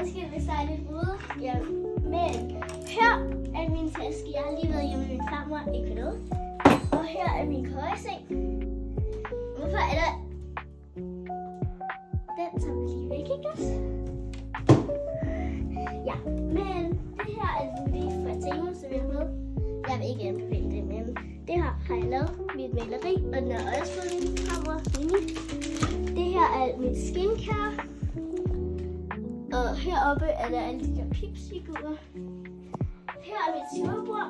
måske, hvis der er lidt ude. Ja, men her er min taske. Jeg har lige været hjemme med min farmor, ikke ved noget. Og her er min køjeseng. Hvorfor er der... Den tager vi lige væk, ikke også? Ja, men det her er lige fra Temo, som jeg har med. Jeg vil ikke anbefale det, men det her har jeg lavet mit maleri, og den er også fået min farmor, Mini. Det her er mit skincare. Og heroppe er der alle de der pipsfigurer. Her er mit skrivebord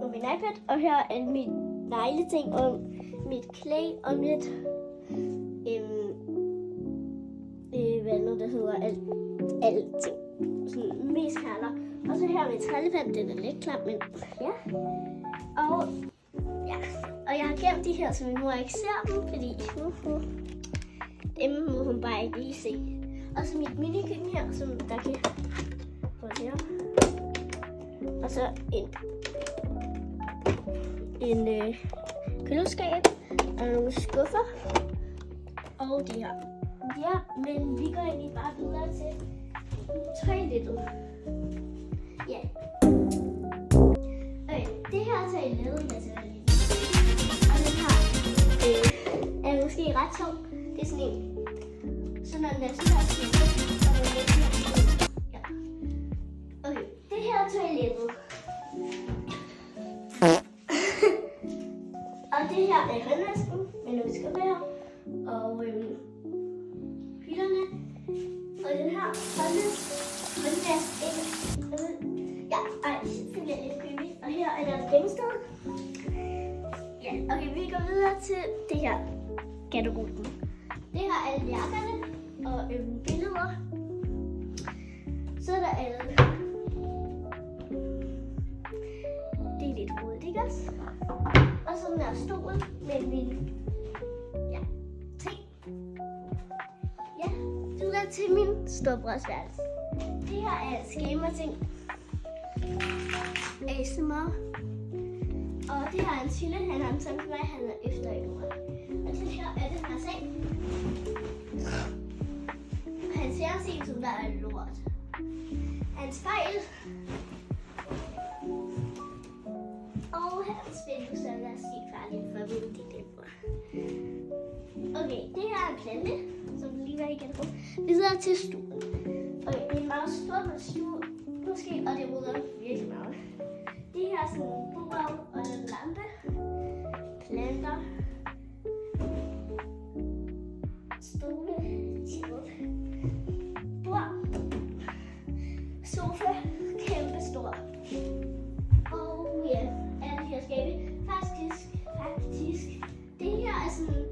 og min iPad, og her er mit negleting og mit clay og mit hvad nu der hedder alting. Sådan mest perler. Og så her er mit trællepand, den er lidt klam, men ja. Og ja, og jeg har gemt de her, så min mor ikke ser dem, fordi dem må hun bare ikke lige se. Og så mit minikøkken her, som der kan få her. Og så en køleskab og nogle skuffer. Og de her. Ja, men vi går egentlig bare videre til toilettet. Ja. Okay, det her er toilettet, jeg sætter lige. Og den her er måske ret tung. Det er sådan en. Så når den er sådan her skiftet, og den er sådan her. Ja. Okay, det her er toilettet. Og det her er håndvasken med nogle skubber og hylderne. Og den her håndvask ikke. Ja, det bliver lidt creepy. Og her er der et gemmested. Ja, okay, vi går videre til det her garderoben. Det her er alle jakkerne og billeder. Så er der alle. Det er lidt rodet, ikke også? Og så den her stol med min ting. Ja, videre til min storebrors-værelse. Det her er skamerting. ASMR. Og det her er en Sille, han har en sådan for mig, han er efter i morgen. Og så her er den her seng. Han ser også en, som der er lort. Hans spejl. Og hans vindues, så lad os se færdigt for at vide det på. Okay, det her er en plante, som lige var i garderoben. Videre til stuen. Okay, det er en meget stor stue, måske, og det rydder virkelig meget. Det her er sådan en bord og en lampe. Planter. Stole. Bord. Sofa. Kæmpe stor. Og ja, alle de her skabe. Faktisk. Det her er sådan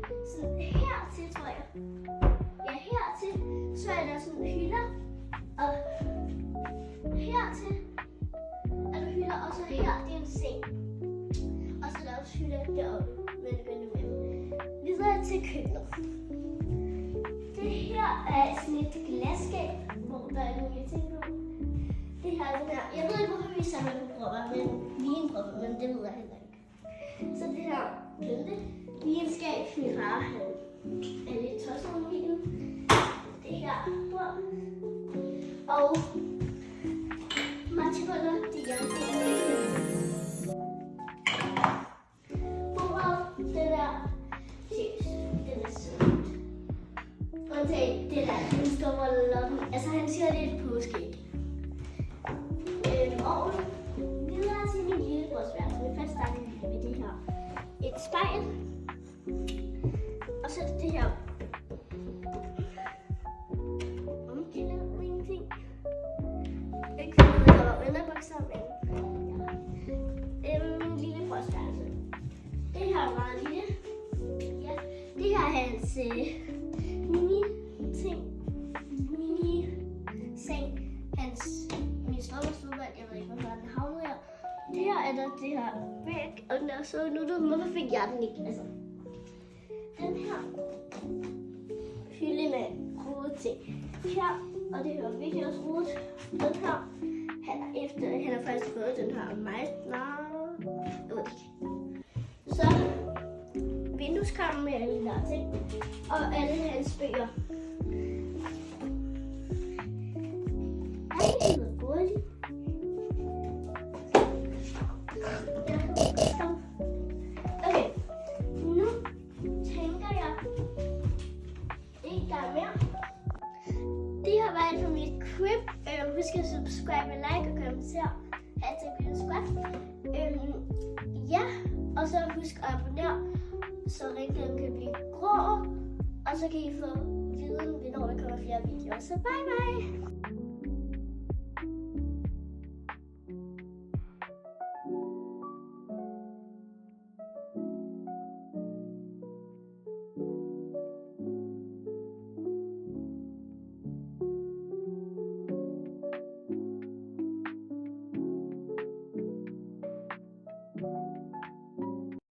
hertil, tror jeg. Ja, hertil. Så er der sådan hylder. Og hertil er der hylder. Og så her, det er en seng. Og så er der også hylder deroppe. Men det går nu med. Videre til køkkenet. Det her er sådan et glasskab, hvor der er nogle ting på. Det her er den her. Jeg ved ikke, hvorfor vi samler på propper, men vinpropper, men det ved jeg heller ikke. Så det her plante. Vinskab, min far, han er lidt tosset om vinen. Det her bord. Og matchboller, de er bordet, det der chips, den er sød. Undtagen det der, den står loppen. Altså han siger, det er et påskeæg. Og videre til min lillebrors-værelse. Vi først starter med det her. Et spejl. Og så er det her. Ingenting. Ikke fordi der var underbukser, men ja. Min lillebrors-værelse. Det her er meget lille. Ja. Det her er hans mini-ting. Mini-seng. Min storebrors-udvalg. Jeg ved ikke, hvorfor den havnede her. Det her er der det her væg, og den er så nuttet. Hvorfor fik jeg den ikke? Altså, den her hylde med rode ting. Her, og det her virkelig også rodet. Den her, han har faktisk fået den her meget. Jeg ved ikke. Så vindueskarmen med alle de der ting. Og alle hans bøger. subscribe. Husk at subscribe, like og kommentere. Det bliver så godt. Ja, og så husk at abonnere, så ringklokken kan blive grå. Og så kan I få viden, når der kommer flere videoer. Så bye bye!